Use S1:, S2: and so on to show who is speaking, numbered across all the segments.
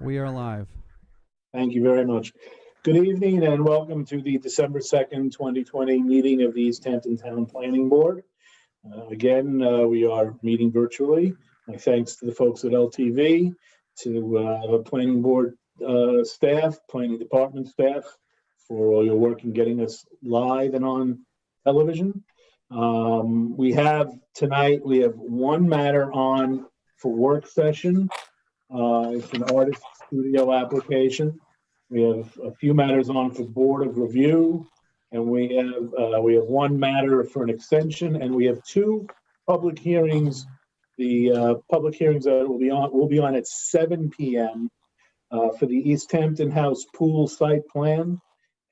S1: We are live.
S2: Thank you very much. Good evening and welcome to the December 2nd, 2020 meeting of the East Hampton Town Planning Board. Again, we are meeting virtually. My thanks to the folks at LTV, to Planning Board staff, Planning Department staff for all your work in getting us live and on television. We have one matter on for work session. It's an artist studio application. We have a few matters on for board of review, and we have one matter for an extension, and we have two public hearings. The public hearings that will be on at 7 p.m. For the East Hampton House pool site plan,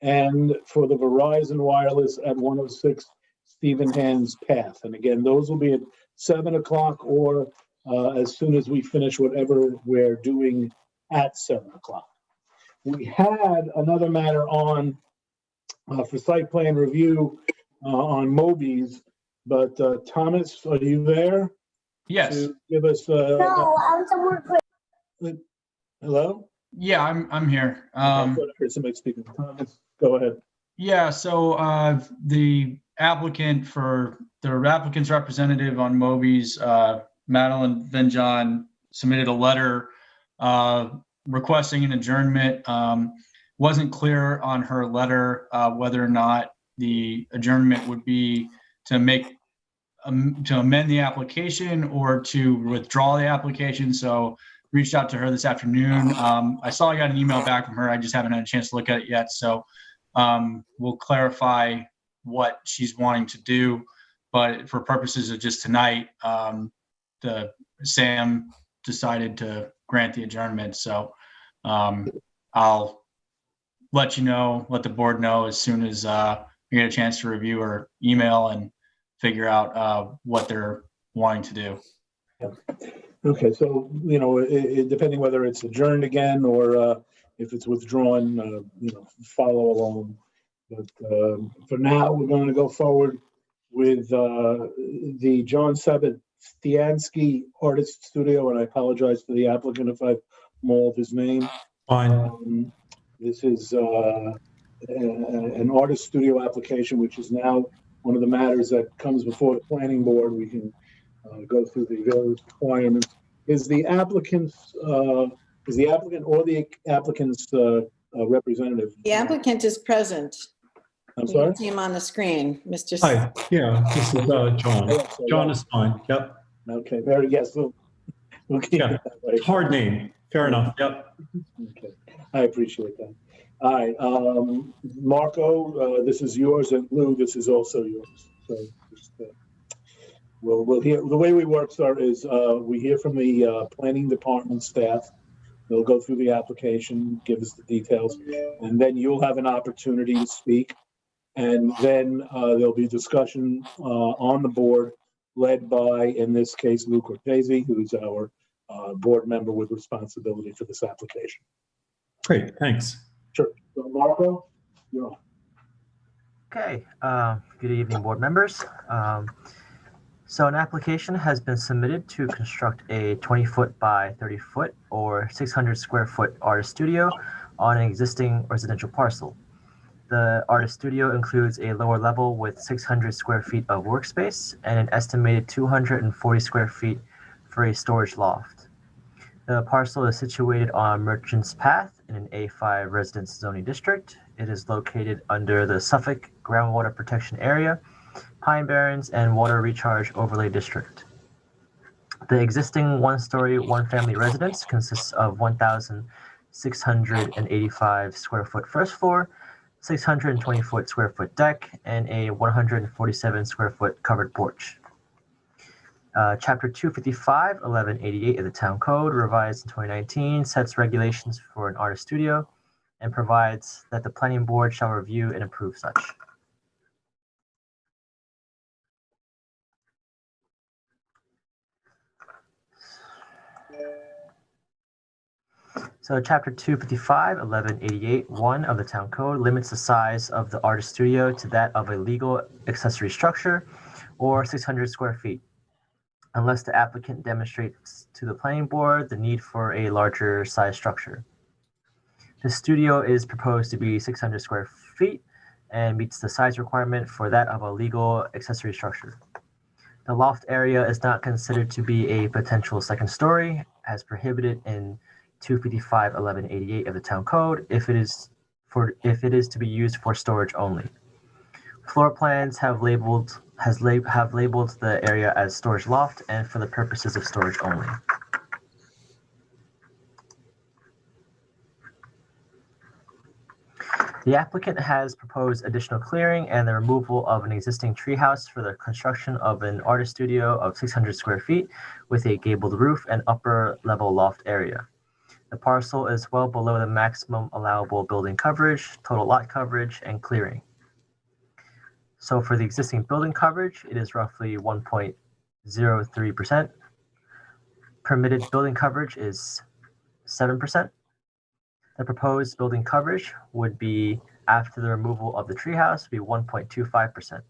S2: and for the Verizon Wireless at 106 Stephen Hand's Path. And again, those will be at 7 o'clock or as soon as we finish whatever we're doing at 7 o'clock. We had another matter on for site plan review on Moby's, but Thomas, are you there?
S3: Yes.
S2: To give us.
S4: No, I'm somewhere.
S2: Hello?
S3: Yeah, I'm here.
S2: I thought I heard somebody speaking. Thomas, go ahead.
S3: Yeah, so the applicant's representative on Moby's, Madeline Venjon, submitted a letter requesting an adjournment. Wasn't clear on her letter whether or not the adjournment would be to amend the application or to withdraw the application. So reached out to her this afternoon. I saw I got an email back from her. I just haven't had a chance to look at it yet. So we'll clarify what she's wanting to do. But for purposes of just tonight, Sam decided to grant the adjournment. So I'll let the board know as soon as we get a chance to review her email and figure out what they're wanting to do.
S2: Yeah. Okay, so, depending whether it's adjourned again or if it's withdrawn, follow along. But for now, we're going to go forward with the John Sabastiansky Artist Studio, and I apologize to the applicant if I've mauled his name.
S5: Fine.
S2: This is an artist studio application, which is now one of the matters that comes before the planning board. We can go through the various requirements. Is the applicant or the applicant's representative?
S4: The applicant is present.
S2: I'm sorry?
S4: You see him on the screen, Mr.
S5: Hi, yeah, this is John.
S2: Yes,
S5: John is fine, yep.
S2: Okay, yes, we'll keep
S5: Yeah.
S2: it that way.
S5: Hard name, fair enough, yep.
S2: Okay, I appreciate that. All right, Marco, this is yours, and Lou, this is also yours. So just, we'll hear. The way we work, sir, is we hear from the planning department staff. They'll go through the application, give us the details, and then you'll have an opportunity to speak. And then there'll be discussion on the board led by, in this case, Lou Cortese, who's our board member with responsibility for this application.
S5: Great, thanks.
S2: Sure. So Marco, you're on.
S6: Okay, good evening, board members. So an application has been submitted to construct a 20-foot by 30-foot or 600 square foot artist studio on an existing residential parcel. The artist studio includes a lower level with 600 square feet of workspace and an estimated 240 square feet for a storage loft. The parcel is situated on Merchants Path in an A5 residence zoning district. It is located under the Suffolk Groundwater Protection Area, Pine Barrens, and Water Recharge Overlay District. The existing one-story, one-family residence consists of 1,685 square foot first floor, 620 square foot deck, and a 147 square foot covered porch. Chapter 255, 1188 of the Town Code, revised in 2019, sets regulations for an artist studio and provides that the planning board shall review and approve such. So Chapter 255, 1188, 1 of the Town Code limits the size of the artist studio to that of a legal accessory structure or 600 square feet. unless the applicant demonstrates to the planning board the need for a larger size structure. The studio is proposed to be 600 square feet and meets the size requirement for that of a legal accessory structure. The loft area is not considered to be a potential second story, as prohibited in 255-1188 of the town code if it is to be used for storage only. Floor plans have labeled the area as storage loft and for the purposes of storage only. The applicant has proposed additional clearing and the removal of an existing treehouse for the construction of an artist studio of 600 square feet with a gabled roof and upper level loft area. The parcel is well below the maximum allowable building coverage, total lot coverage, and clearing. So for the existing building coverage, it is roughly 1.03%. Permitted building coverage is 7%. The proposed building coverage would be, after the removal of the treehouse, be 1.25%.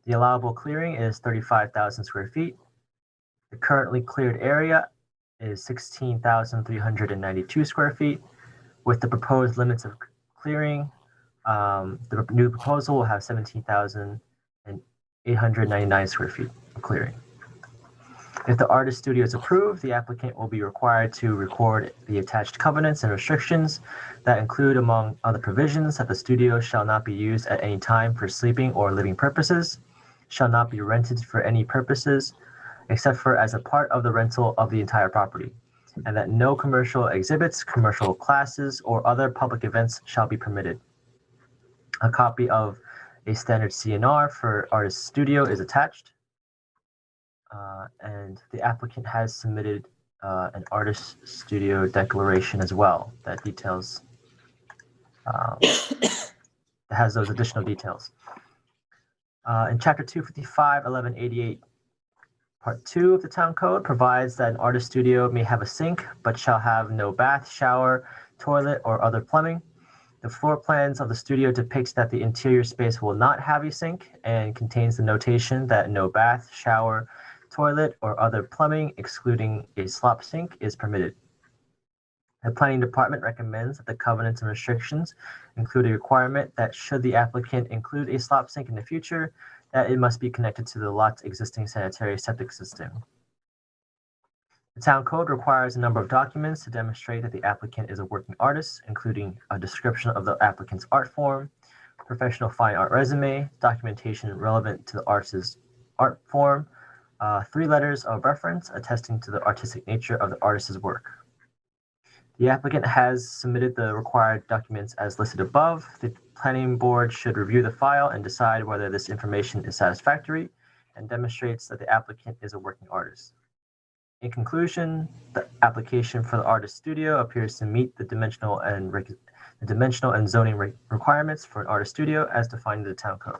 S6: The allowable clearing is 35,000 square feet. The currently cleared area is 16,392 square feet. With the proposed limits of clearing, the new proposal will have 17,899 square feet of clearing. If the artist studio is approved, the applicant will be required to record the attached covenants and restrictions that include, among other provisions, that the studio shall not be used at any time for sleeping or living purposes, shall not be rented for any purposes, except for as a part of the rental of the entire property, and that no commercial exhibits, commercial classes, or other public events shall be permitted. A copy of a standard CNR for artist studio is attached. And the applicant has submitted an artist studio declaration as well that details, that has those additional details. In Chapter 255-1188, Part 2 of the Town Code provides that an artist studio may have a sink, but shall have no bath, shower, toilet, or other plumbing. The floor plans of the studio depict that the interior space will not have a sink and contains the notation that no bath, shower, toilet, or other plumbing, excluding a slop sink, is permitted. The planning department recommends that the covenants and restrictions include a requirement that should the applicant include a slop sink in the future, that it must be connected to the lot's existing sanitary septic system. The town code requires a number of documents to demonstrate that the applicant is a working artist, including a description of the applicant's art form, professional fine art resume, documentation relevant to the artist's art form, 3 letters of reference attesting to the artistic nature of the artist's work. The applicant has submitted the required documents as listed above. The planning board should review the file and decide whether this information is satisfactory and demonstrates that the applicant is a working artist. In conclusion, the application for the artist studio appears to meet the dimensional and zoning requirements for an artist studio as defined in the town code.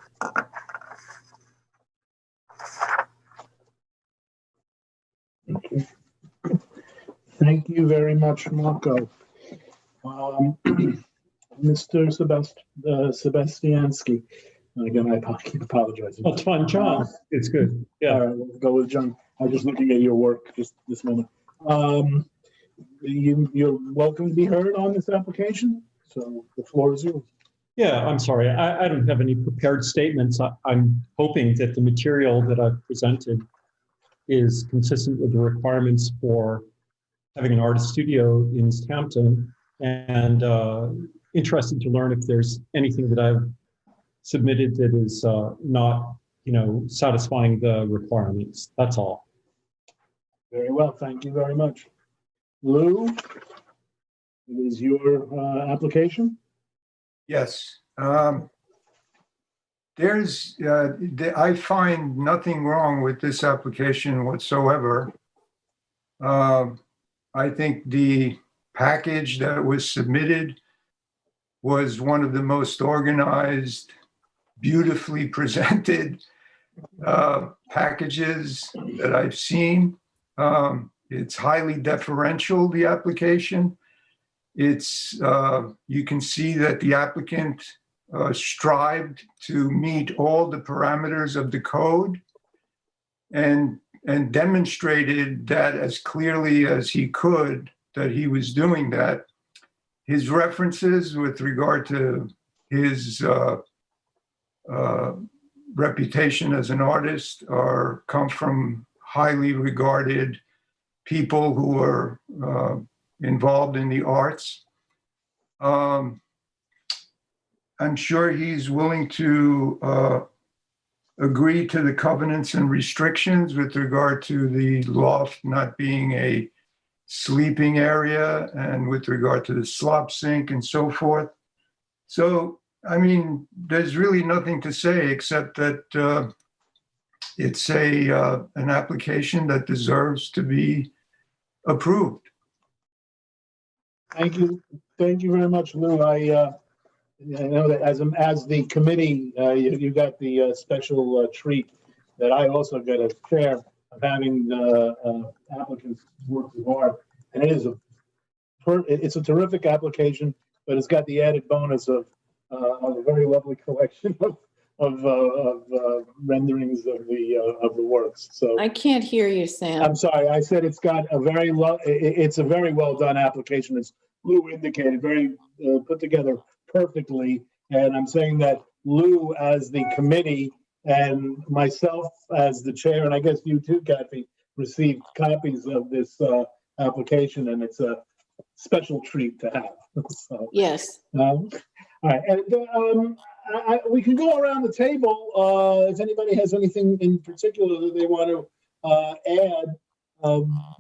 S2: Thank you very much, Marco. Mr. Sebastiansky. Again, I apologize.
S5: That's fine, John. It's good. Yeah.
S2: All right, let's go with John. I'm just looking at your work just this moment. You're welcome to be heard on this application. So the floor is yours.
S5: Yeah, I'm sorry. I don't have any prepared statements. I'm hoping that the material that I've presented is consistent with the requirements for having an artist studio in East Hampton, and interested to learn if there's anything that I've submitted that is not, satisfying the requirements. That's all.
S2: Very well. Thank you very much. Lou, it is your application.
S1: Yes. I find nothing wrong with this application whatsoever. I think the package that was submitted was one of the most organized, beautifully presented packages that I've seen. It's highly deferential, the application. It's you can see that the applicant strived to meet all the parameters of the code, and and demonstrated that as clearly as he could, that he was doing that. His references with regard to his reputation as an artist come from highly regarded people who are involved in the arts. I'm sure he's willing to agree to the covenants and restrictions with regard to the loft not being a sleeping area and with regard to the slop sink and so forth. So, I mean, there's really nothing to say except that it's an application that deserves to be approved.
S2: Thank you. Thank you very much, Lou. I know that as the committee, you got the special treat that I also got a share of having applicants work so hard. And it's a terrific application, but it's got the added bonus of a very lovely collection of renderings of the works. So
S4: I can't hear you, Sam.
S2: I'm sorry. I said it's got it's a very well done application. As Lou indicated, very put together perfectly. And I'm saying that Lou, as the committee, and myself as the chair, and I guess you too, Kathy, received copies of this application, and it's a special treat to have. So,
S4: Yes.
S2: all right, and we can go around the table. If anybody has anything in particular that they want to add,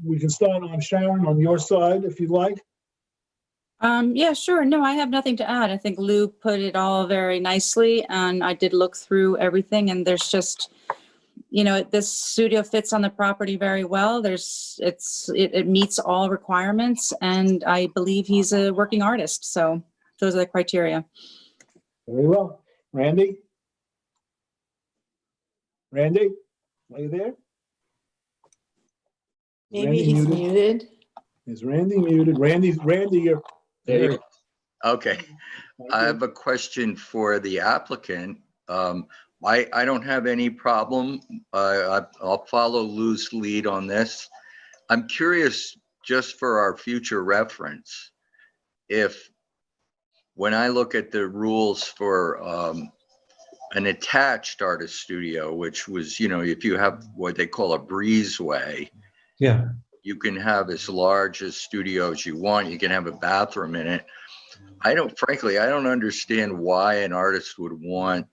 S2: we can start on Sharon on your side if you'd like.
S7: Yeah, sure. No, I have nothing to add. I think Lou put it all very nicely, and I did look through everything, and there's just, this studio fits on the property very well. It meets all requirements, and I believe he's a working artist. So those are the criteria.
S2: Very well. Randy? Randy, are you there?
S4: Maybe
S2: Randy
S4: he's
S2: muted?
S4: muted.
S2: Is Randy muted? Randy, you're there. You go.
S8: Okay,
S2: Thank
S8: I
S2: you.
S8: have a question for the applicant. I don't have any problem. I'll follow Lou's lead on this. I'm curious, just for our future reference, if when I look at the rules for an attached artist studio, which was, if you have what they call a breezeway,
S5: Yeah.
S8: you can have as large a studio as you want. You can have a bathroom in it. Frankly, I don't understand why an artist would want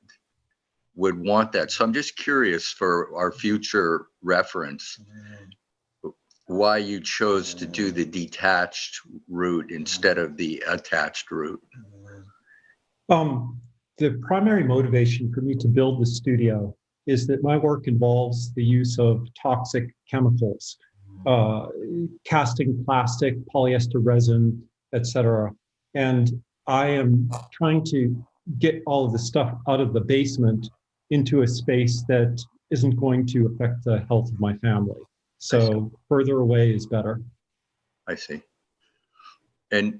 S8: that. So I'm just curious for our future reference, why you chose to do the detached route instead of the attached route.
S5: The primary motivation for me to build the studio is that my work involves the use of toxic chemicals, casting plastic, polyester resin, etc. And I am trying to get all of the stuff out of the basement into a space that isn't going to affect the health of my family. So further away is better.
S8: I see. And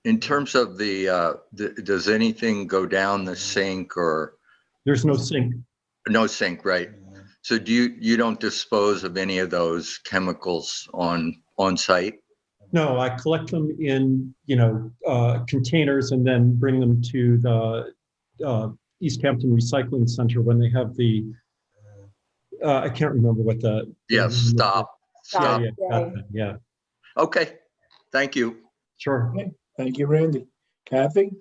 S8: in terms of does anything go down the sink or?
S5: There's no sink.
S8: No sink, right? So you don't dispose of any of those chemicals on site?
S5: No, I collect them in containers and then bring them to the East Hampton Recycling Center when they have the I can't remember what the
S8: Stop.
S5: yeah.
S8: Okay, thank you.
S5: Sure.
S2: Okay. Thank you, Randy. Kathy?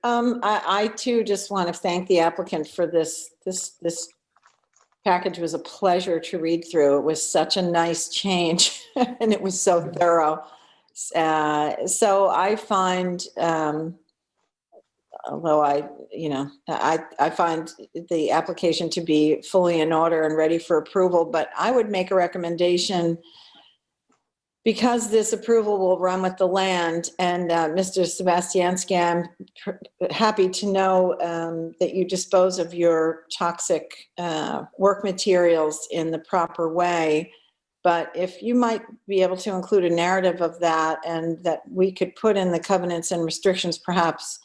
S4: I too just want to thank the applicant for this package. Was a pleasure to read through. It was such a nice change and it was so thorough. So I find, although I find the application to be fully in order and ready for approval, but I would make a recommendation because this approval will run with the land, and Mr. Sebastiansky, I'm happy to know that you dispose of your toxic work materials in the proper way. But if you might be able to include a narrative of that, and that we could put in the covenants and restrictions, perhaps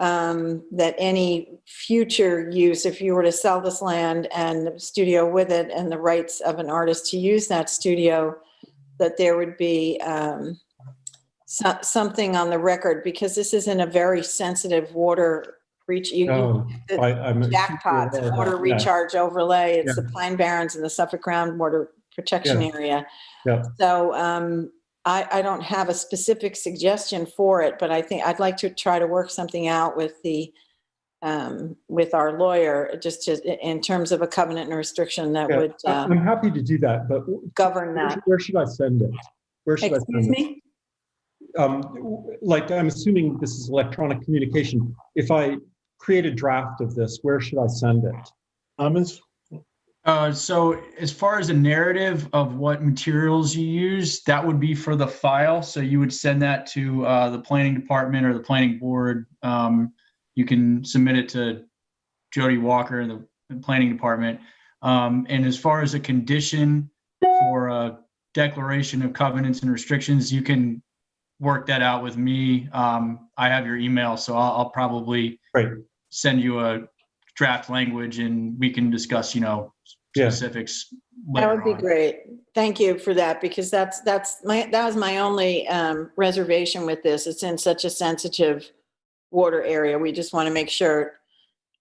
S4: that any future use, if you were to sell this land and the studio with it and the rights of an artist to use that studio, that there would be something on the record, because this is in a very sensitive water reach.
S5: I'm
S4: Jackpot,
S5: aware of
S4: water
S5: that, yeah.
S4: recharge overlay. It's
S5: Yeah.
S4: the Pine Barrens and the Suffolk Groundwater Protection Area.
S5: Yeah.
S4: So I don't have a specific suggestion for it, but I think I'd like to try to work something out with the with our lawyer, just in terms of a covenant and restriction that would
S5: I'm happy to do that, but
S4: govern that.
S5: where should I send it? Where should I
S4: Excuse
S5: send it?
S4: me?
S5: Like, I'm assuming this is electronic communication. If I create a draft of this, where should I send it?
S2: Thomas?
S3: So as far as a narrative of what materials you use, that would be for the file. So you would send that to the planning department or the planning board. You can submit it to Jody Walker in the planning department. And as far as a condition for a declaration of covenants and restrictions, you can work that out with me. I have your email, so I'll probably send you a draft language and we can discuss, specifics.
S4: That would be
S3: on.
S4: great. Thank you for that, because that was my only reservation with this. It's in such a sensitive water area. We just want to make sure,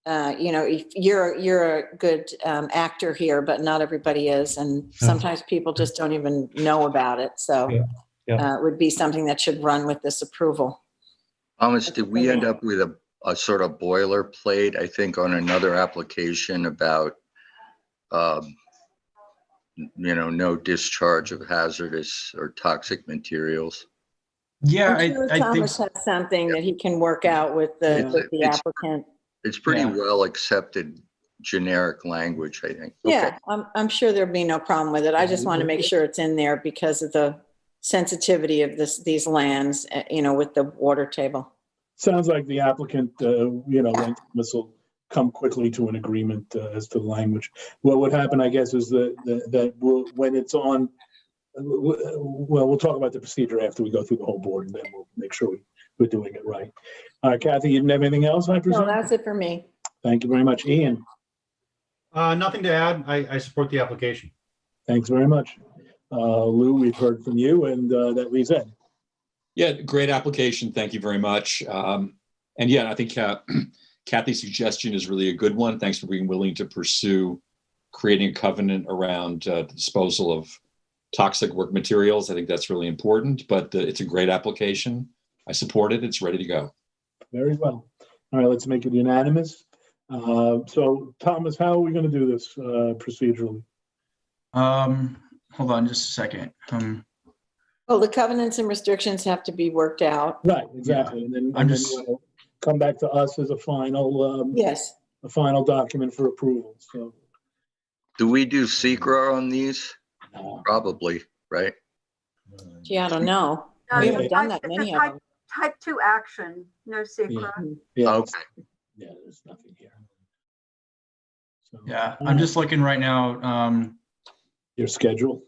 S4: if you're a good actor here, but not everybody is, and sometimes people just don't even know about it. So it would be something that should run with this approval.
S8: Thomas, did we end up with a sort of boilerplate, I think, on another application about, no discharge of hazardous or toxic materials?
S3: Yeah,
S4: I'm sure
S3: I think
S4: Thomas has something that he can work out with the applicant.
S8: It's pretty
S3: Yeah.
S8: well accepted generic language, I think.
S4: Yeah, I'm sure there'll be no problem with it. I just want to make sure it's in there because of the sensitivity of these lands, with the water table.
S2: Sounds like the applicant, and Thomas will come quickly to an agreement as to the language. What would happen, I guess, is that when it's on, we'll talk about the procedure after we go through the whole board, and then we'll make sure we're doing it right. All right, Kathy, you didn't have anything else, I presume?
S4: No, that's it for me.
S2: Thank you very much. Ian,
S9: Nothing to add. I support the application.
S2: thanks very much. Lou, we've heard from you, and that leaves Ed.
S10: Yeah, great application. Thank you very much. And yeah, I think Kathy's suggestion is really a good one. Thanks for being willing to pursue creating a covenant around the disposal of toxic work materials. I think that's really important, but it's a great application. I support it. It's ready to go.
S2: Very well. All right, let's make it unanimous. So, Thomas, how are we going to do this procedurally?
S3: hold on just a second.
S4: Well, the covenants and restrictions have to be worked out.
S2: Right, exactly. And then,
S3: I'm just-
S2: we'll come back to us as a final,
S4: Yes.
S2: a final document for approval. So,
S8: Do we do secra on these? Probably, right?
S4: Gee, I don't know.
S2: No,
S4: We
S2: it's
S4: haven't done that many of them.
S11: Type 2 action, no secret.
S2: yeah,
S8: Okay.
S2: yeah, there's nothing here. So,
S3: Yeah, I'm just looking right now.
S2: your schedule.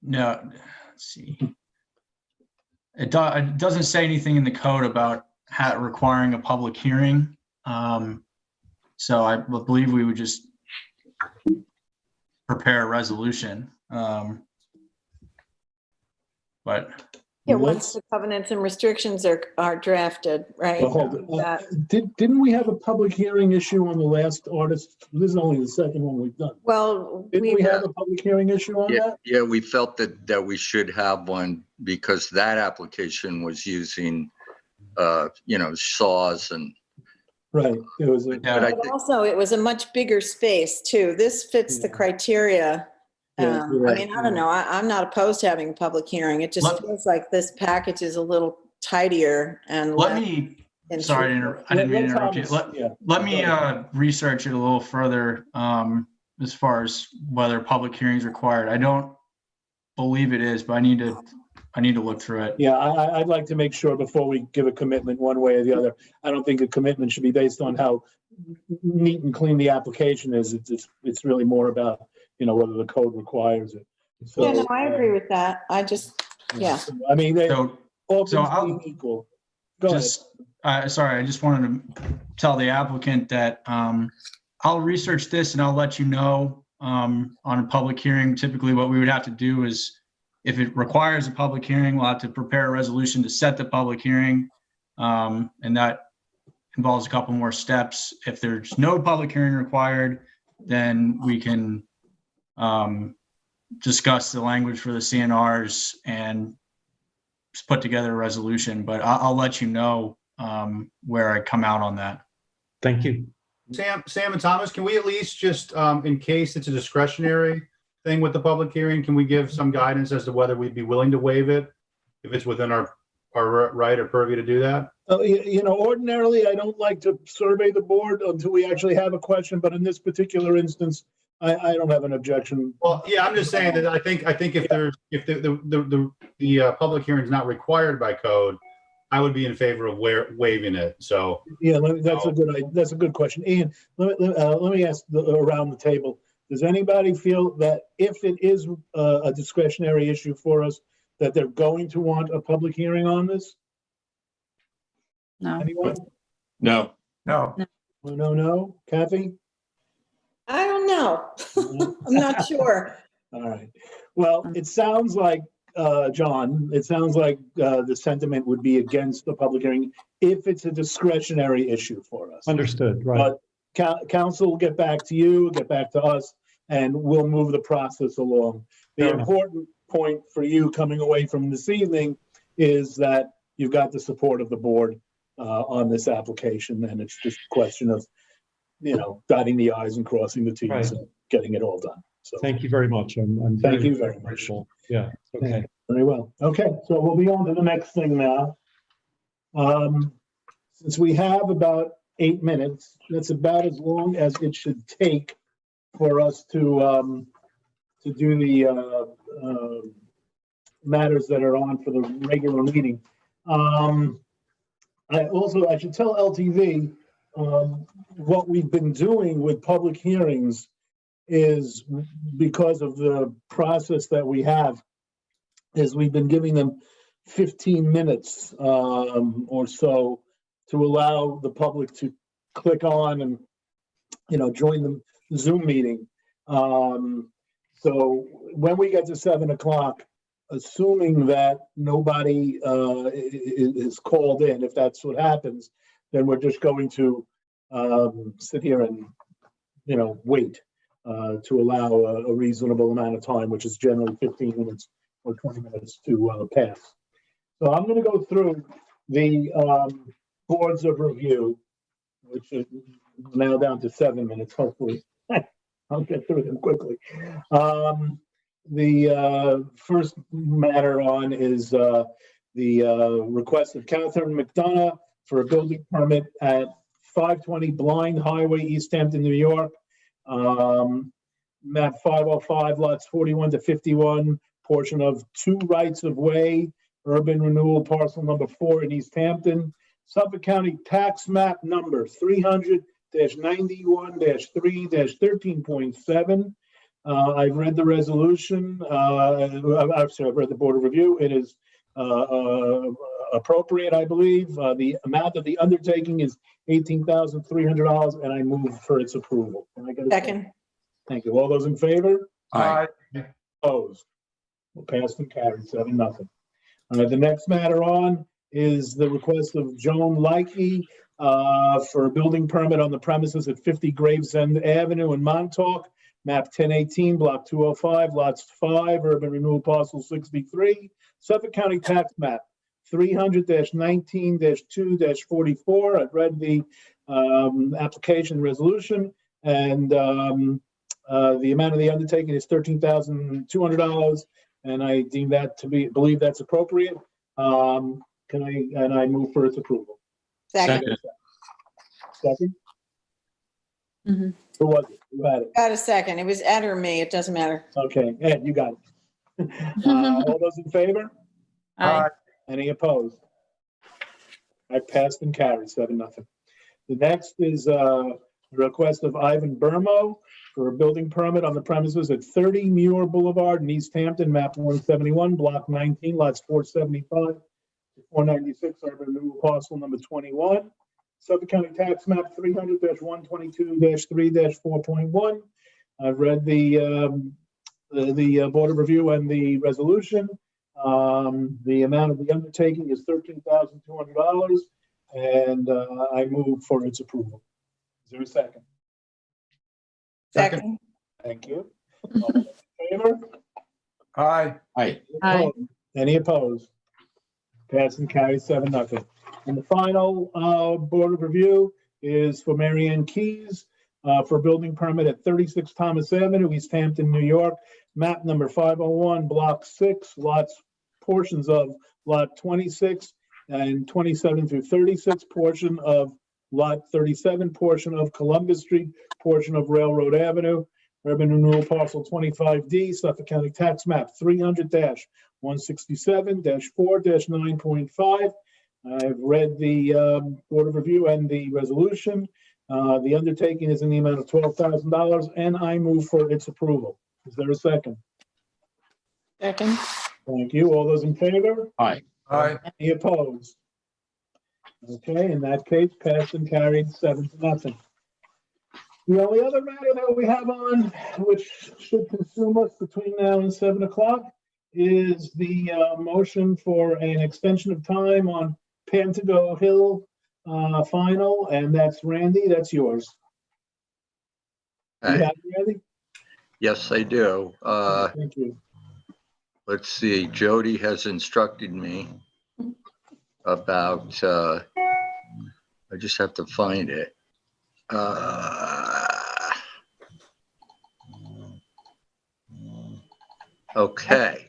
S3: No, let's see. It doesn't say anything in the code about requiring a public hearing. So I believe we would just prepare a resolution. But
S4: Yeah, once the covenants and restrictions are drafted, right?
S2: Well, hold it. Didn't we have a public hearing issue on the last artist? This is only the second one we've done.
S4: Well,
S2: Didn't we have a public hearing issue on that?
S8: Yeah, we felt that we should have one because that application was using, saws and.
S2: Right, it was a,
S3: yeah,
S8: But I
S4: but
S8: think-
S4: also it was a much bigger space too. This fits the
S2: Yeah.
S4: criteria.
S2: Yeah, you're
S4: I
S2: right.
S4: mean, I don't know. I'm not opposed to having a public hearing. It just
S3: Let-
S4: feels like this package is a little tidier and
S3: let
S4: less
S3: me,
S4: intrusive.
S3: sorry, I didn't mean to interrupt you. Let me
S2: Yeah.
S3: research it a little further as far as whether public hearing is required. I don't believe it is, but I need to look through it.
S2: Yeah, I'd like to make sure before we give a commitment one way or the other. I don't think a commitment should be based on how neat and clean the application is. It's really more about, whether the code requires it. So,
S4: Yeah, no, I agree with that. I just, yeah.
S2: I mean, they
S3: So
S2: all
S3: so
S2: things
S3: I'll-
S2: being equal. Go ahead.
S3: just sorry, I just wanted to tell the applicant that I'll research this and I'll let you know on a public hearing. Typically, what we would have to do is, if it requires a public hearing, we'll have to prepare a resolution to set the public hearing. And that involves a couple more steps. If there's no public hearing required, then we can discuss the language for the CNRs and put together a resolution. But I'll let you know where I come out on that.
S5: Thank you.
S9: Sam and Thomas, can we at least just, in case it's a discretionary thing with the public hearing, can we give some guidance as to whether we'd be willing to waive it if it's within our right or purview to do that?
S2: Ordinarily, I don't like to survey the board until we actually have a question, but in this particular instance, I don't have an objection.
S9: Well, yeah, I'm just saying that I think if the public hearing is not required by code, I would be in favor of waiving it. So
S2: yeah, that's a good question. Ian, let me ask around the table. Does anybody feel that if it is a discretionary issue for us, that they're going to want a public hearing on this?
S7: No.
S2: Anyone?
S10: No.
S1: No.
S2: No. Kathy?
S4: I don't know. I'm not sure.
S2: All right. Well, it sounds like, John, the sentiment would be against the public hearing if it's a discretionary issue for us.
S5: Understood, right.
S2: But council will get back to you, get back to us, and we'll move the process along. The
S5: Fair enough.
S2: important point for you coming away from this evening is that you've got the support of the board on this application, and it's just a question of, dotting the i's and crossing the t's
S5: Right.
S2: and getting it all done. So
S5: Thank you very much. I'm
S2: thank you very much.
S5: grateful. Yeah. Okay.
S2: Very well. Okay, so we'll be on to the next thing now. Since we have about 8 minutes, that's about as long as it should take for us to do the matters that are on for the regular meeting. I should tell LTV what we've been doing with public hearings is, because of the process that we have, is we've been giving them 15 minutes or so to allow the public to click on and, join the Zoom meeting. So when we get to 7 o'clock, assuming that nobody is called in, if that's what happens, then we're just going to sit here and, wait to allow a reasonable amount of time, which is generally 15 minutes or 20 minutes to pass. So I'm going to go through the boards of review, which is now down to 7 minutes, hopefully. I'll get through them quickly. The first matter on is the request of Catherine McDonough for a building permit at 520 Blind Highway, East Hampton, New York. Map 505, lots 41 to 51, portion of 2 rights of way, urban renewal parcel number 4 in East Hampton. Suffolk County tax map number 300-91-3-13.7. I've read the resolution. I've read the board of review. It is appropriate, I believe. The amount of the undertaking is $18,300, and I move for its approval. Can I get a
S4: Second.
S2: Thank you. All those in favor?
S10: Aye.
S2: Opposed? Well, passed and carried, 7-0. The next matter on is the request of Joan Likey for a building permit on the premises at 50 Gravesend Avenue in Montauk, map 1018, block 205, lots 5, urban renewal parcel 63, Suffolk County tax map 300-19-2-44. I've read the application resolution, and the amount of the undertaking is $13,200, and I deem that believe that's appropriate. I move for its approval.
S4: Second.
S2: Second?
S7: Mhm.
S2: Who was it? Who had it?
S4: Got a second. It was Ed or me. It doesn't matter.
S2: Okay, Ed, you got it. All those in favor?
S7: Aye.
S2: Any opposed? I passed and carried, 7-0. The next is a request of Ivan Burmo for a building permit on the premises at 30 Muir Boulevard in East Hampton, map 171, block 19, lots 475 to 496 urban renewal parcel number 21, Suffolk County Tax Map 300-122-3-4.1. I've read the Board of Review and the resolution. The amount of the undertaking is $13,200, and I move for its approval. Is there a second?
S4: Second.
S2: Thank you. All in favor?
S1: Aye.
S10: Aye.
S7: Aye.
S2: Any opposed? Pass and carry 7-0. And the final Board of Review is for Mary Ann Keys for a building permit at 36 Thomas Avenue, East Hampton, New York. Map number 501, Block 6, portions of Lot 26 and 27 through 36, portion of Lot 37, portion of Columbus Street, portion of Railroad Avenue, urban renewal parcel 25D, Suffolk County Tax Map 300-167-4-9.5. I've read the Board of Review and the resolution. The undertaking is in the amount of $12,000, and I move for its approval. Is there a second?
S4: Second.
S2: Thank you. All those in favor?
S10: Aye.
S1: Aye.
S2: Any opposed? Okay, in that case, passed and carried 7-0. The only other matter that we have on, which should consume us between now and 7 o'clock, is the motion for an extension of time on Pantago Hill final, and that's Randy, that's yours. You
S8: Aye.
S2: have it, Randy?
S8: Yes, I do.
S2: Thank you.
S8: Let's see, Jody has instructed me about, I just have to find it. Okay.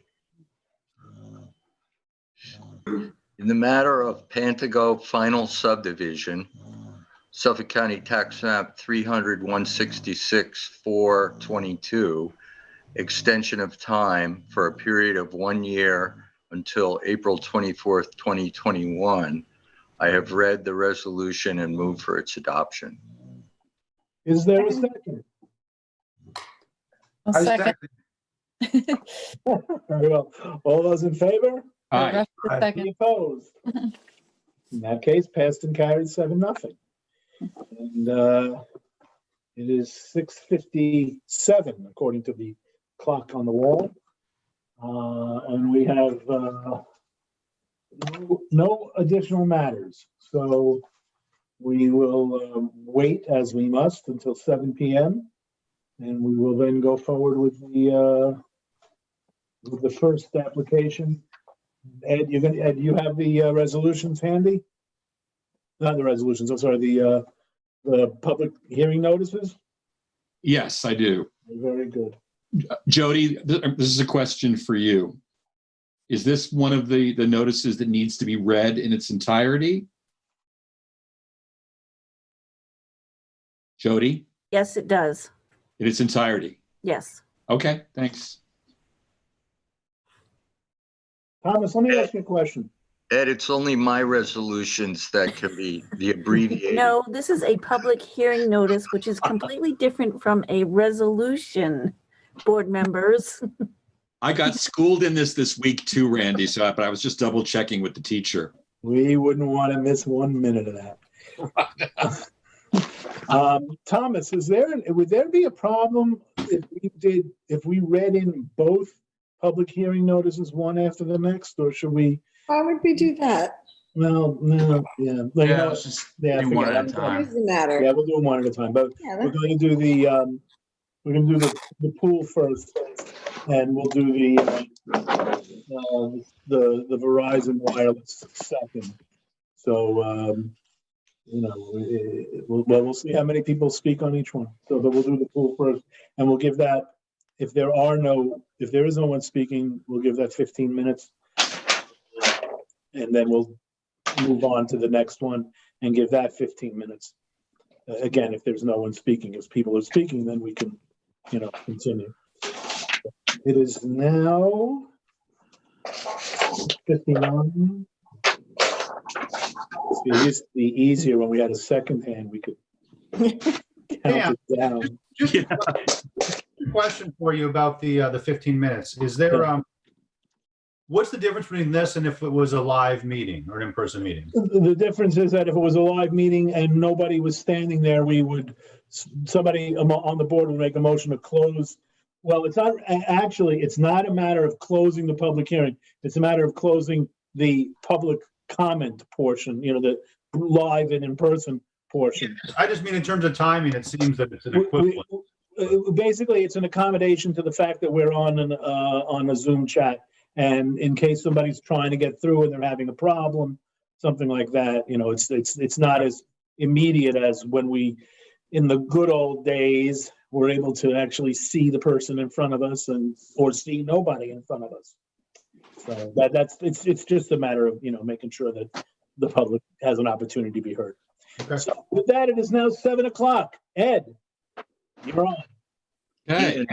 S8: In the matter of Pantago final subdivision, Suffolk County Tax Map 300-166-422, extension of time for a period of 1 year until April 24th, 2021. I have read the resolution and move for its adoption.
S2: Is there a second?
S1: I second.
S2: Very well. All those in favor?
S10: Aye.
S2: Any opposed? In that case, passed and carried 7-0. And it is 6:57 according to the clock on the wall. And we have no additional matters. So we will wait as we must until 7 p.m. And we will then go forward with the first application. Ed, you have the resolutions handy? Not the resolutions, I'm sorry, the public hearing notices?
S10: Yes, I do.
S2: Very good.
S10: Jody, this is a question for you. Is this one of the notices that needs to be read in its entirety? Jody,
S12: Yes, it does.
S10: in its entirety?
S12: Yes.
S10: Okay, thanks.
S2: Thomas, let me ask you a question.
S8: Ed, it's only my resolutions that can be the abbreviated.
S12: No, this is a public hearing notice, which is completely different from a resolution, board members.
S10: I got schooled in this week too, Randy, but I was just double checking with the teacher.
S2: We wouldn't want to miss 1 minute of that. Thomas, would there be a problem if we read in both public hearing notices one after the next, or should we?
S4: Why would we do that?
S2: Well, no, yeah. Like,
S3: Yeah, let's just do one at a
S4: What
S3: time.
S4: does it matter?
S2: Yeah, we'll do them one at a time, but
S4: Yeah,
S2: we're going to do the pool first, and we'll do the Verizon wireless second. So, we'll see how many people speak on each one. So we'll do the pool first, and we'll give that, if there is no one speaking, we'll give that 15 minutes. And then we'll move on to the next one and give that 15 minutes. Again, if there's no one speaking, if people are speaking, then we can, continue. It is now 59. It used to be easier when we had a second hand, we could count it down.
S9: Just a question for you about the 15 minutes. Is there, what's the difference between this and if it was a live meeting or an in-person meeting?
S2: The difference is that if it was a live meeting and nobody was standing there, somebody on the board would make a motion to close. Well, it's not a matter of closing the public hearing. It's a matter of closing the public comment portion, the live and in-person portion.
S9: I just mean in terms of timing, it seems that it's an equivalent.
S2: Basically, it's an accommodation to the fact that we're on a Zoom chat. And in case somebody's trying to get through and they're having a problem, something like that, it's not as immediate as when we, in the good old days, were able to actually see the person in front of us or see nobody in front of us. So it's just a matter of, making sure that the public has an opportunity to be heard.
S9: Okay.
S2: So with that, it is now 7:00. Ed, you're on.
S10: Okay.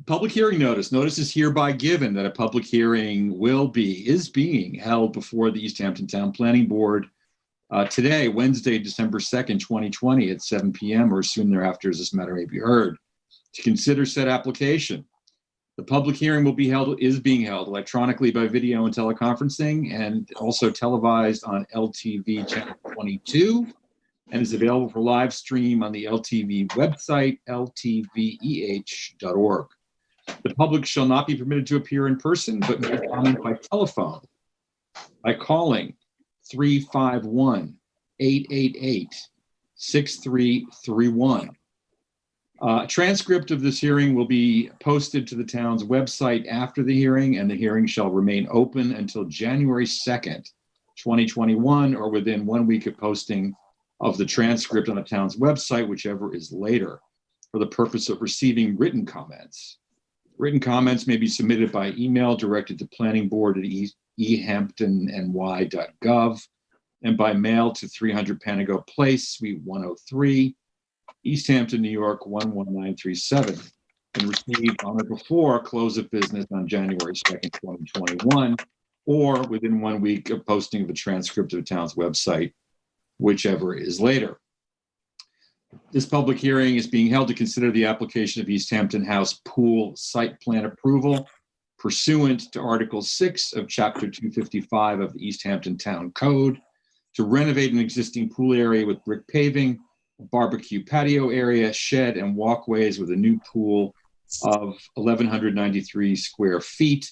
S10: Public hearing notice. Notice is hereby given that a public hearing is being held before the East Hampton Town Planning Board today, Wednesday, December 2nd, 2020 at 7 p.m. or soon thereafter as this matter may be heard. To consider said application, the public hearing is being held electronically by video and teleconferencing and also televised on LTV channel 22 and is available for live stream on the LTV website, ltveh.org. The public shall not be permitted to appear in person, but may comment by telephone by calling 351-888-6331. A transcript of this hearing will be posted to the town's website after the hearing, and the hearing shall remain open until January 2nd, 2021, or within 1 week of posting of the transcript on the town's website, whichever is later, for the purpose of receiving written comments. Written comments may be submitted by email directed to planningboard@ehamptonny.gov and by mail to 300 Panago Place, Suite 103, East Hampton, New York 11937, and received on or before close of business on January 2nd, 2021, or within 1 week of posting of a transcript of the town's website, whichever is later. This public hearing is being held to consider the application of East Hampton House Pool Site Plan Approval pursuant to Article 6 of Chapter 255 of the East Hampton Town Code to renovate an existing pool area with brick paving, a barbecue patio area, shed, and walkways with a new pool of 1,193 square feet,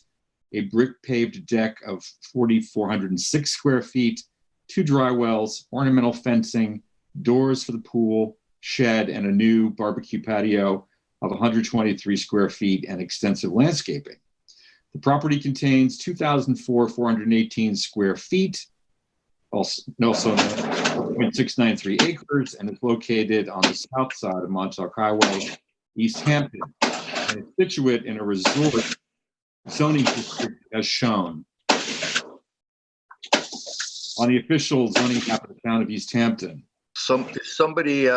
S10: a brick paved deck of 4,406 square feet, 2 dry wells, ornamental fencing, doors for the pool, shed, and a new barbecue patio of 123 square feet and extensive landscaping. The property contains 2,418 square feet, also known as 0.693 acres, and is located on the south side of Montauk Highway, East Hampton, and is situate in a resort zoning district as shown on the official zoning map of the town of East Hampton.
S8: Somebody,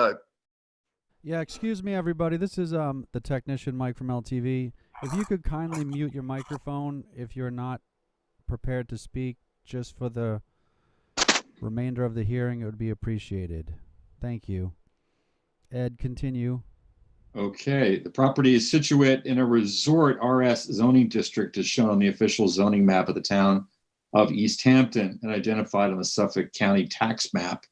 S13: Yeah, excuse me, everybody. This is the technician, Mike from LTV. If you could kindly mute your microphone if you're not prepared to speak, just for the remainder of the hearing, it would be appreciated. Thank you. Ed, continue.
S10: Okay, the property is situate in a resort RS zoning district as shown on the official zoning map of the town of East Hampton and identified on the Suffolk County tax map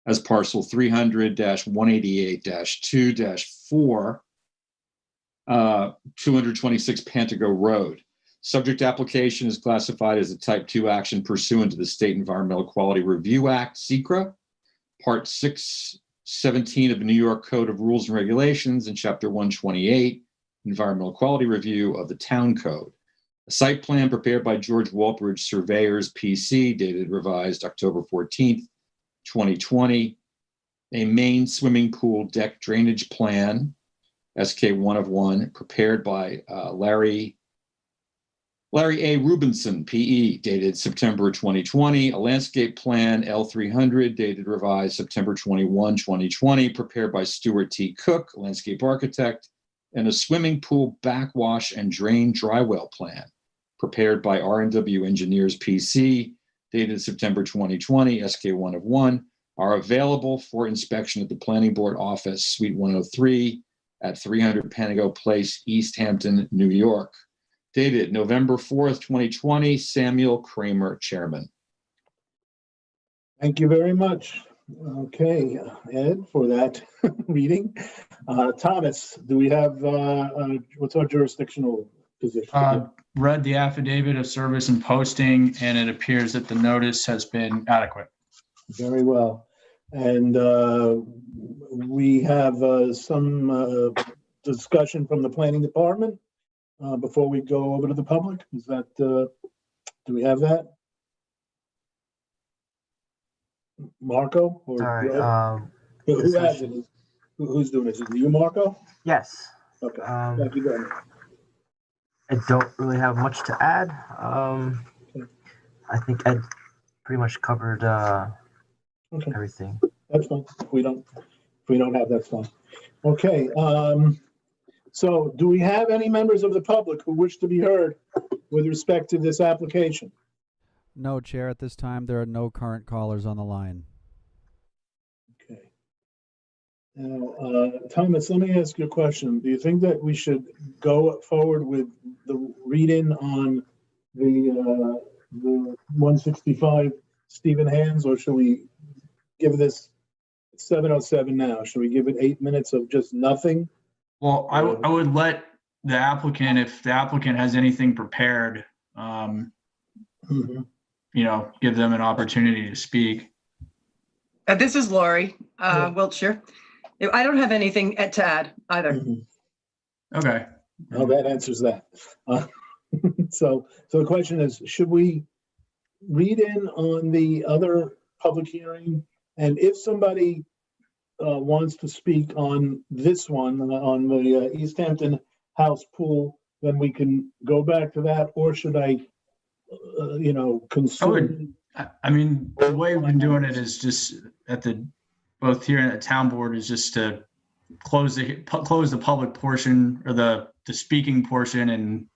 S10: as parcel 300-188-2-4, 226 Pantago Road. Subject application is classified as a type 2 action pursuant to the State Environmental Quality Review Act, SECRA, Part 617 of the New York Code of Rules and Regulations, and Chapter 128, Environmental Quality Review of the Town Code. A site plan prepared by George Walbridge Surveyors, PC, dated revised October 14th, 2020. A main swimming pool deck drainage plan, SK 1 of 1, prepared by Larry A. Rubinson, PE, dated September 2020. A landscape plan, L300, dated revised September 21, 2020, prepared by Stuart T. Cook, landscape architect. And a swimming pool backwash and drain dry well plan, prepared by R&W Engineers, PC, dated September 2020, SK 1 of 1, are available for inspection at the Planning Board Office, Suite 103, at 300 Panago Place, East Hampton, New York. Dated November 4th, 2020, Samuel Kramer, Chairman.
S2: Thank you very much. Okay, Ed, for that reading. Thomas, do we have, what's our jurisdictional position?
S3: Read the affidavit of service and posting, and it appears that the notice has been adequate.
S2: Very well. And we have some discussion from the planning department before we go over to the public. Is that, do we have that? Marco? Or
S6: Sorry.
S2: who has it? Who's doing it? Is it you, Marco?
S6: Yes.
S2: Okay. Thank you, go ahead.
S6: I don't really have much to add. I think Ed pretty much covered
S2: Okay.
S6: everything.
S2: That's fine. If we don't have, that's fine. Okay. So do we have any members of the public who wish to be heard with respect to this application?
S13: No, Chair. At this time, there are no current callers on the line.
S2: Okay. Now, Thomas, let me ask you a question. Do you think that we should go forward with the read-in on the 165 Stephen Hands, or should we give this 7:07 now? Should we give it 8 minutes of just nothing?
S3: Well, I would let the applicant, if the applicant has anything prepared, give them an opportunity to speak.
S14: This is Lori Wiltshire. I don't have anything to add either.
S3: Okay.
S2: Well, that answers that. So the question is, should we read in on the other public hearing? And if somebody wants to speak on this one, on the East Hampton house pool, then we can go back to that, or should I, consume?
S3: I mean, the way we've been doing it is just both here and at town board is just to close the public portion, or the speaking portion, and,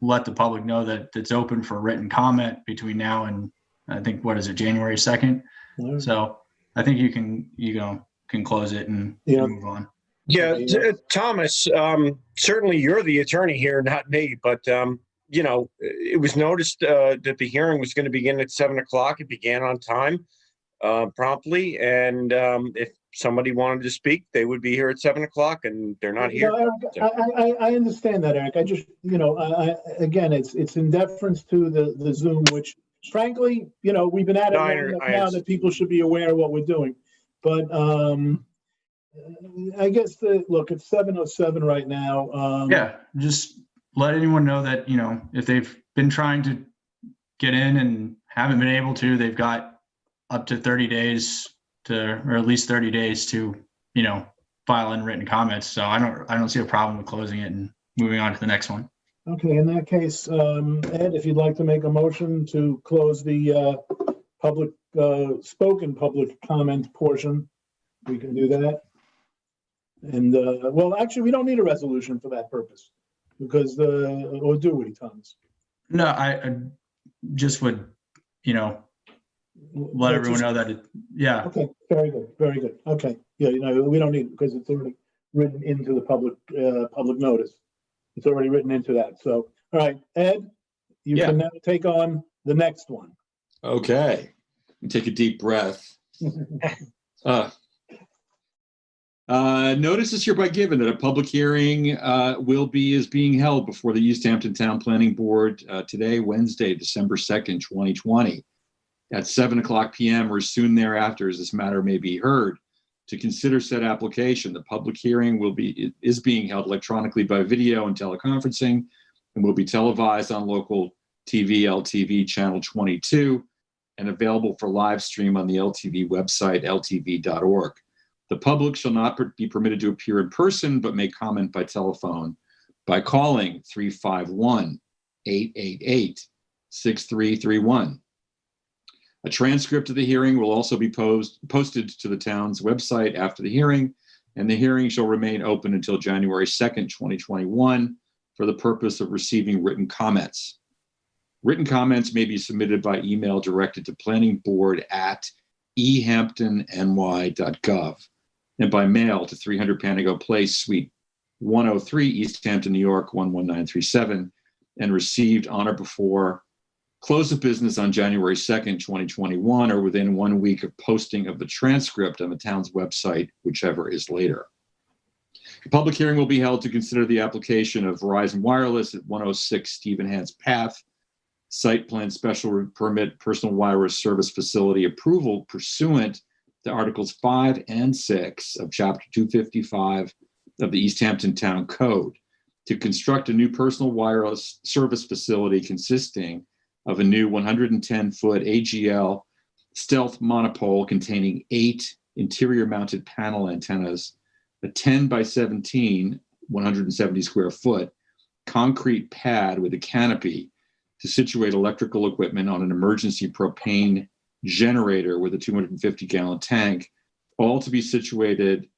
S3: let the public know that it's open for written comment between now and, I think, what is it, January 2nd? So I think you can close it and move on.
S15: Yeah, Thomas, certainly you're the attorney here, not me, but, it was noticed that the hearing was going to begin at 7 o'clock. It began on time, promptly. And if somebody wanted to speak, they would be here at 7 o'clock, and they're not here.
S2: Eric, I understand that, Eric. I just, again, it's in deference to the Zoom, which frankly, we've been at it long enough now that people should be aware of what we're doing. But I guess look, it's 7:07 right now.
S3: Yeah, just let anyone know that, if they've been trying to get in and haven't been able to, they've got up to 30 days or at least 30 days to, file in written comments. So I don't see a problem with closing it and moving on to the next one.
S2: Okay, in that case, Ed, if you'd like to make a motion to close the spoken public comment portion, we can do that. And well, actually, we don't need a resolution for that purpose, because or do we, Thomas?
S3: No, I just would, let everyone know that yeah.
S2: Okay, very good, very good. Okay, yeah, we don't need it because it's already written into the public notice. It's already written into that. So, all right, Ed, you can now take on the next one.
S10: Okay, take a deep breath. Notice is hereby given that a public hearing is being held before the East Hampton Town Planning Board today, Wednesday, December 2nd, 2020, at 7:00 p.m. or soon thereafter, as this matter may be heard. To consider said application, the public hearing is being held electronically by video and teleconferencing, and will be televised on local TV, LTV channel 22, and available for live stream on the LTV website, ltv.org. The public shall not be permitted to appear in person, but may comment by telephone by calling 351-888-6331. A transcript of the hearing will also be posted to the town's website after the hearing, and the hearing shall remain open until January 2nd, 2021, for the purpose of receiving written comments. Written comments may be submitted by email directed to planningboard@ehamptonny.gov and by mail to 300 Panago Place, Suite 103, East Hampton, New York, 11937, and received on or before close of business on January 2nd, 2021, or within 1 week of posting of the transcript on the town's website, whichever is later. The public hearing will be held to consider the application of Verizon Wireless at 106 Stephen Hans Path, site plan special permit personal wireless service facility approval pursuant to Articles 5 and 6 of Chapter 255 of the East Hampton Town Code to construct a new personal wireless service facility consisting of a new 110-foot AGL stealth monopole containing 8 interior mounted panel antennas, a 10 by 17, 170 square foot concrete pad with a canopy to situate electrical equipment on an emergency propane generator with a 250-gallon tank, all to be situated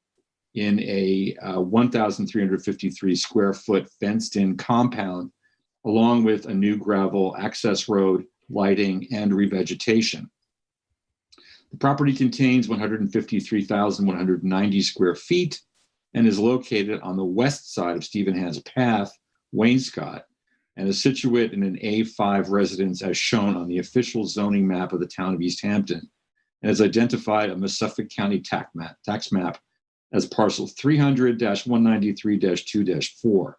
S10: in a 1,353 square foot fenced-in compound, along with a new gravel access road, lighting, and revegetation. The property contains 153,190 square feet and is located on the west side of Stephen Hans Path, Wainscott, and is situate in an A5 residence as shown on the official zoning map of the town of East Hampton, and is identified on the Suffolk County tax map as parcel 300-193-2-4.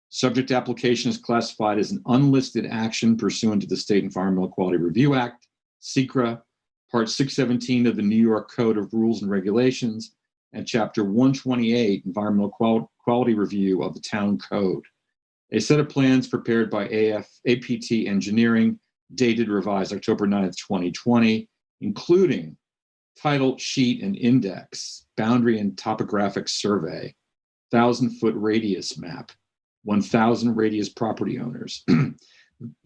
S10: Subject application is classified as an unlisted action pursuant to the State Environmental Quality Review Act, SECRA, Part 617 of the New York Code of Rules and Regulations, and Chapter 128, Environmental Quality Review of the Town Code. A set of plans prepared by APT Engineering, dated revised October 9th, 2020, including title sheet and index, boundary and topographic survey, 1,000-foot radius map, 1,000 radius property owners,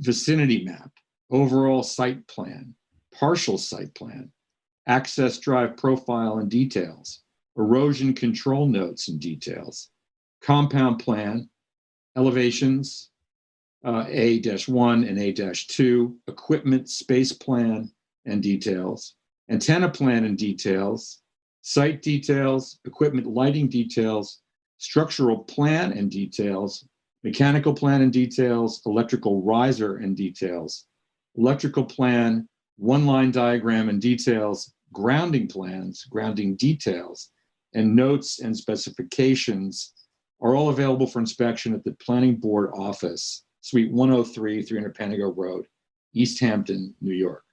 S10: vicinity map, overall site plan, partial site plan, access drive profile and details, erosion control notes and details, compound plan, elevations, A-1 and A-2, equipment space plan and details, antenna plan and details, site details, equipment lighting details, structural plan and details, mechanical plan and details, electrical riser and details, electrical plan, one-line diagram and details, grounding plans, grounding details, and notes and specifications are all available for inspection at the Planning Board Office, Suite 103, 300 Panago Road, East Hampton, New York.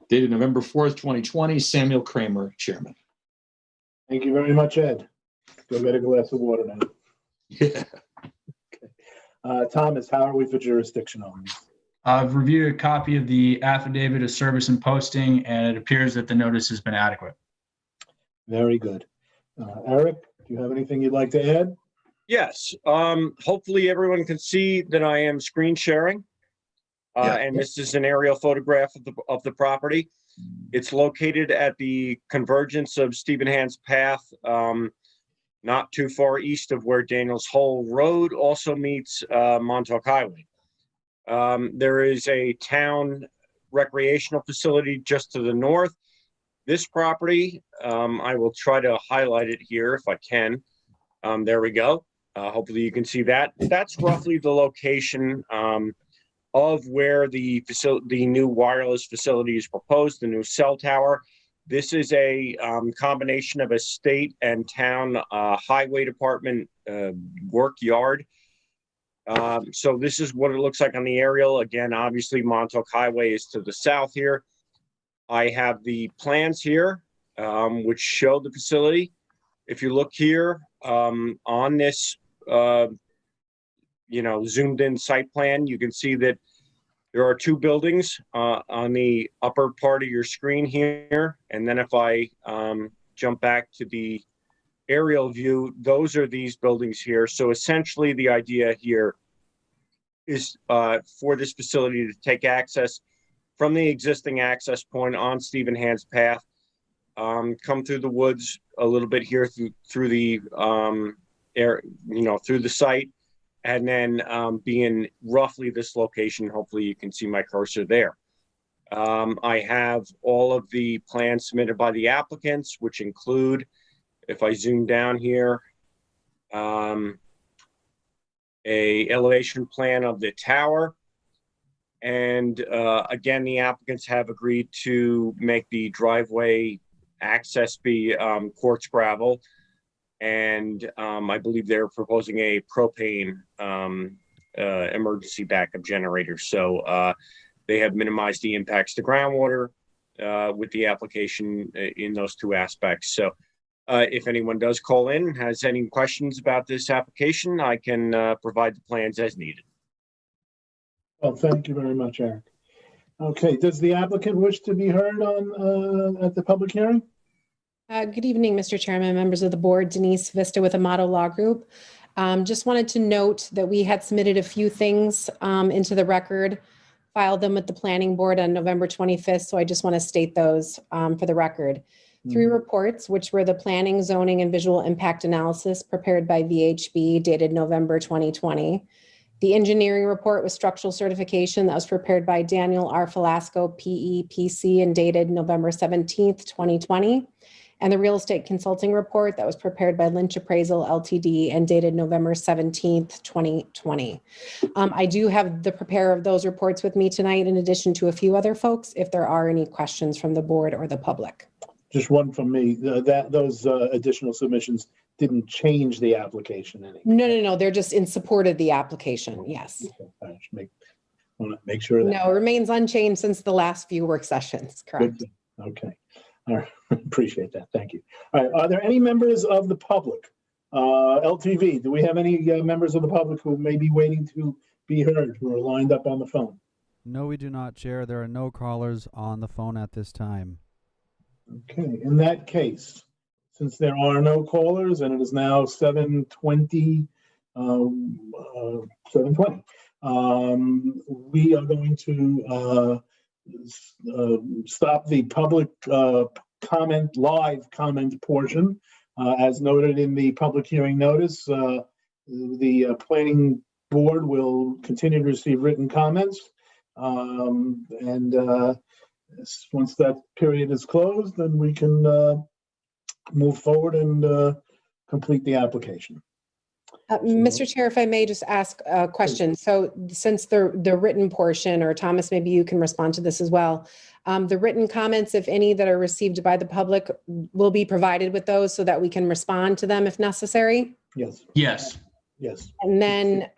S10: Dated November 4th, 2020, Samuel Kramer, Chairman.
S2: Thank you very much, Ed. Go get a glass of water now.
S10: Yeah.
S2: Thomas, how are we for jurisdiction on this?
S3: I've reviewed a copy of the affidavit of service and posting, and it appears that the notice has been adequate.
S2: Very good. Eric, do you have anything you'd like to add?
S15: Yes. Hopefully everyone can see that I am screen sharing. And this is an aerial photograph of the property. It's located at the convergence of Stephen Hans Path, not too far east of where Daniels Hole Road also meets Montauk Highway. There is a town recreational facility just to the north. This property, I will try to highlight it here if I can. There we go. Hopefully you can see that. That's roughly the location of where the new wireless facility is proposed, the new cell tower. This is a combination of a state and town highway department work yard. So this is what it looks like on the aerial. Again, obviously Montauk Highway is to the south here. I have the plans here, which show the facility. If you look here on this, zoomed in site plan, you can see that there are 2 buildings on the upper part of your screen here. And then if I jump back to the aerial view, those are these buildings here. So essentially the idea here is for this facility to take access from the existing access point on Stephen Hans Path, come through the woods a little bit here through the through the site, and then be in roughly this location. Hopefully you can see my cursor there. I have all of the plans submitted by the applicants, which include, if I zoom down here, a elevation plan of the tower. And again, the applicants have agreed to make the driveway access be quartz gravel. And I believe they're proposing a propane emergency backup generator. So they have minimized the impacts to groundwater with the application in those two aspects. So if anyone does call in and has any questions about this application, I can provide the plans as needed.
S2: Well, thank you very much, Eric. Okay, does the applicant wish to be heard on at the public hearing?
S16: Good evening, Mr. Chairman, members of the board. Denise Vista with Amato Law Group. Just wanted to note that we had submitted a few things into the record, filed them with the planning board on November 25th. So I just want to state those for the record. 3 reports, which were the planning, zoning, and visual impact analysis prepared by VHB dated November 2020. The engineering report with structural certification that was prepared by Daniel R. Falasco, PE, PC, and dated November 17th, 2020. And the real estate consulting report that was prepared by Lynch Appraisal LTD and dated November 17th, 2020. I do have the preparer of those reports with me tonight, in addition to a few other folks, if there are any questions from the board or the public.
S2: Just one from me. Those additional submissions didn't change the application any.
S16: No. They're just in support of the application. Yes.
S2: Okay. I just want to make sure that.
S16: No, it remains unchanged since the last few work sessions. Correct.
S2: Okay. All right. Appreciate that. Thank you. All right. Are there any members of the public? LTV, do we have any members of the public who may be waiting to be heard, who are lined up on the phone?
S13: No, we do not, Chair. There are no callers on the phone at this time.
S2: Okay, in that case, since there are no callers and it is now 7:20, we are going to stop the public live comment portion. As noted in the public hearing notice, the planning board will continue to receive written comments. Once that period is closed, then we can move forward and complete the application.
S16: Mr. Chair, if I may just ask a question. So since the written portion, or Thomas, maybe you can respond to this as well. The written comments, if any, that are received by the public will be provided with those so that we can respond to them if necessary?
S2: Yes.
S3: Yes.
S2: Yes.
S16: And then,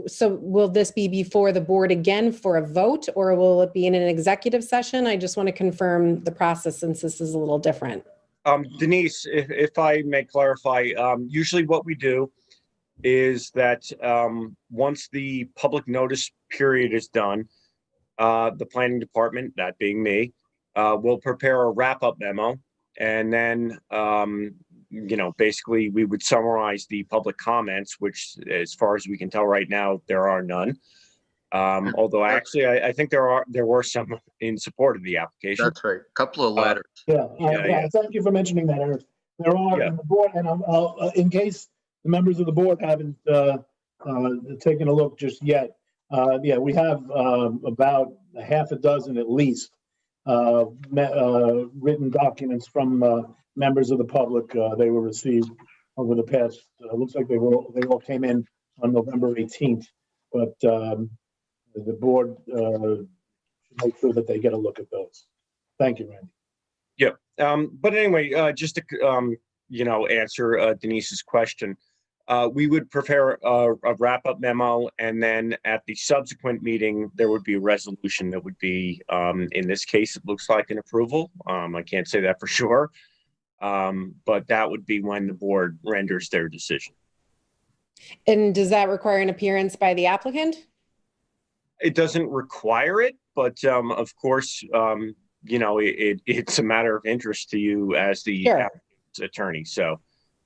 S16: so will this be before the board again for a vote, or will it be in an executive session? I just want to confirm the process since this is a little different.
S15: Denise, if I may clarify, usually what we do is that once the public notice period is done, the planning department, that being me, will prepare a wrap-up memo, and then basically we would summarize the public comments, which as far as we can tell right now, there are none. Although actually, I think there were some in support of the application.
S8: That's right. A couple of letters.
S2: Thank you for mentioning that, Eric. There are on the board, and I'll, in case the members of the board haven't taken a look just yet, we have about a half a dozen at least written documents from members of the public. They were received over the past, looks like they all came in on November 18th, but the board should make sure that they get a look at those. Thank you, Randy.
S15: Yeah. But anyway, just to, answer Denise's question, we would prepare a wrap-up memo, and then at the subsequent meeting, there would be a resolution that would be, in this case, it looks like an approval. I can't say that for sure, but that would be when the board renders their decision.
S16: And does that require an appearance by the applicant?
S15: It doesn't require it, but of course, it's a matter of interest to you as the attorney. So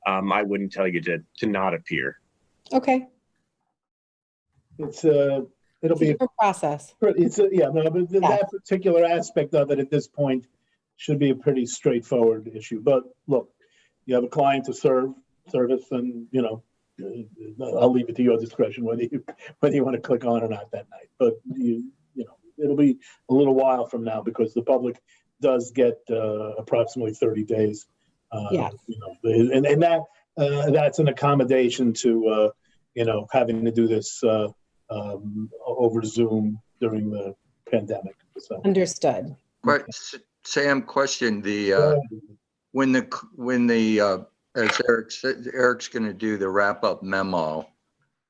S15: I wouldn't tell you to not appear.
S16: Okay.
S2: It'll be a
S16: process.
S2: But that particular aspect of it at this point should be a pretty straightforward issue. But look, you have a client to service, and I'll leave it to your discretion whether you want to click on or not that night. But it'll be a little while from now because the public does get approximately 30 days. And that's an accommodation to having to do this over Zoom during the pandemic. So
S16: Understood.
S8: But Sam, question when the as Eric said, Eric's going to do the wrap up memo,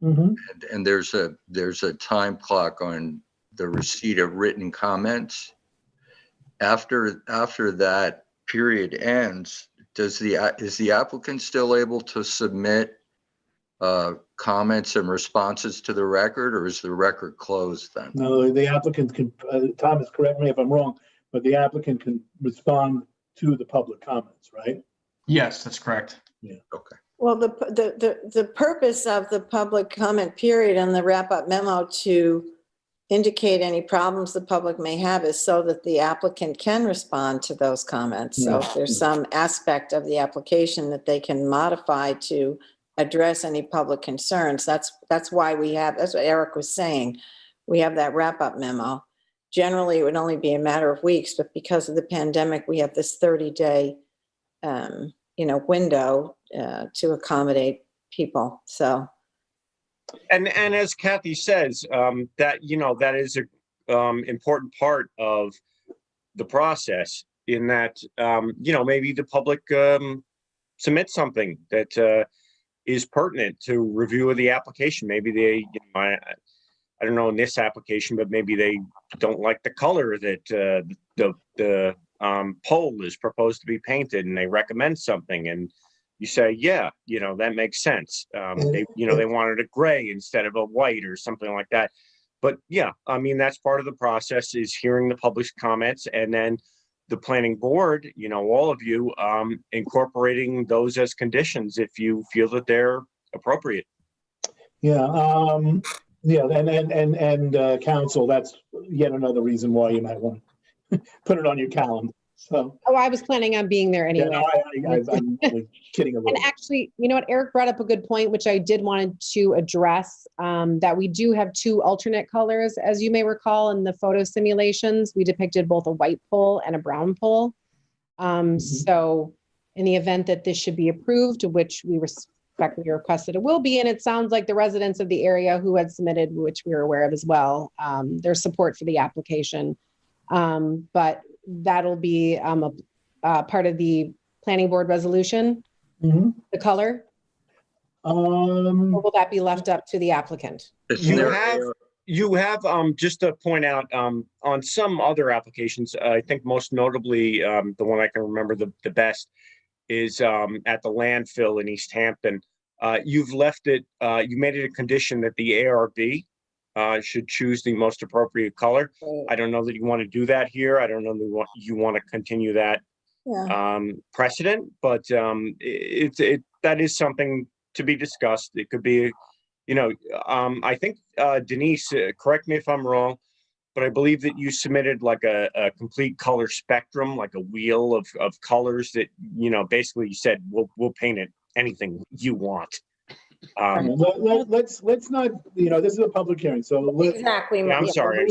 S8: and there's a time clock on the receipt of written comments. After that period ends, is the applicant still able to submit comments and responses to the record, or is the record closed then?
S2: No, the applicant can, Thomas, correct me if I'm wrong, but the applicant can respond to the public comments, right?
S3: Yes, that's correct.
S2: Yeah.
S8: Okay.
S4: Well, the purpose of the public comment period and the wrap-up memo to indicate any problems the public may have is so that the applicant can respond to those comments. So if there's some aspect of the application that they can modify to address any public concerns, that's why that's what Eric was saying. We have that wrap-up memo. Generally, it would only be a matter of weeks, but because of the pandemic, we have this 30-day window to accommodate people. So,
S15: and as Kathy says, that is a important part of the process. In that, maybe the public submits something that is pertinent to review of the application. Maybe they, I don't know in this application, but maybe they don't like the color that the pole is proposed to be painted, and they recommend something, and you say, yeah, that makes sense. They wanted a gray instead of a white or something like that. But yeah, I mean, that's part of the process, is hearing the public's comments, and then the planning board, all of you, incorporating those as conditions if you feel that they're appropriate.
S2: Yeah. And council, that's yet another reason why you might want to put it on your calendar. So.
S16: Oh, I was planning on being there anyway.
S2: Yeah, no, I'm only kidding a little.
S16: And actually, you know what, Eric brought up a good point, which I did wanted to address, that we do have two alternate colors. As you may recall, in the photo simulations, we depicted both a white pole and a brown pole. So in the event that this should be approved, which we respectfully requested it will be, and it sounds like the residents of the area who had submitted, which we were aware of as well, their support for the application. But that'll be a part of the planning board resolution, the color? Or will that be left up to the applicant?
S15: You have just to point out, on some other applications, I think most notably, the one I can remember the best is at the landfill in East Hampton. You've left it, you made it a condition that the ARB should choose the most appropriate color. I don't know that you want to do that here. I don't know that you want to continue that precedent, but that is something to be discussed. It could be, I think Denise, correct me if I'm wrong, but I believe that you submitted like a complete color spectrum, like a wheel of colors that, basically you said, we'll paint it anything you want.
S2: Let's not, this is a public hearing, so
S4: exactly.
S15: Yeah, I'm sorry.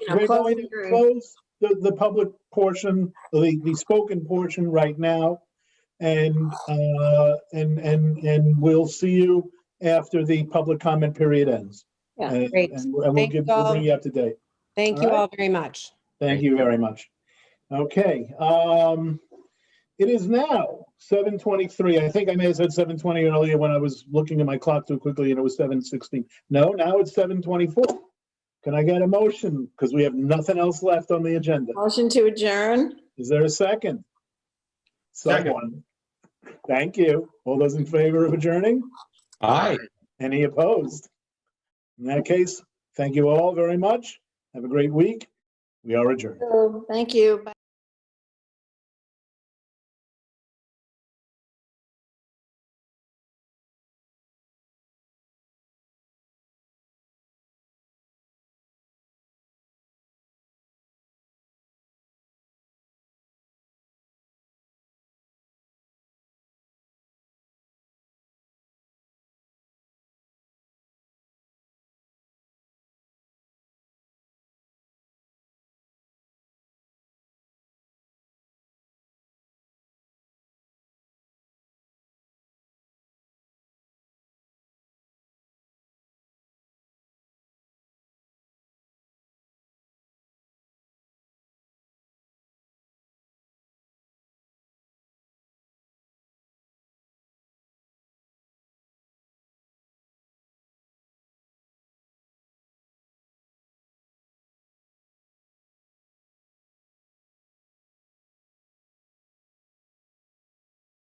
S2: We're going to close the public portion, the spoken portion right now, and we'll see you after the public comment period ends.
S16: Yeah, great.
S2: And we'll bring you up to date.
S16: Thank you all very much.
S2: Thank you very much. Okay. It is now 7:23. I think I may have said 7:20 earlier when I was looking at my clock too quickly and it was 7:16. No, now it's 7:24. Can I get a motion? Because we have nothing else left on the agenda.
S4: Motion to adjourn.
S2: Is there a second? Someone. Thank you. All those in favor of adjourning?
S10: Aye.
S2: Any opposed? In that case, thank you all very much. Have a great week. We are adjourned.
S4: Thank you. Bye.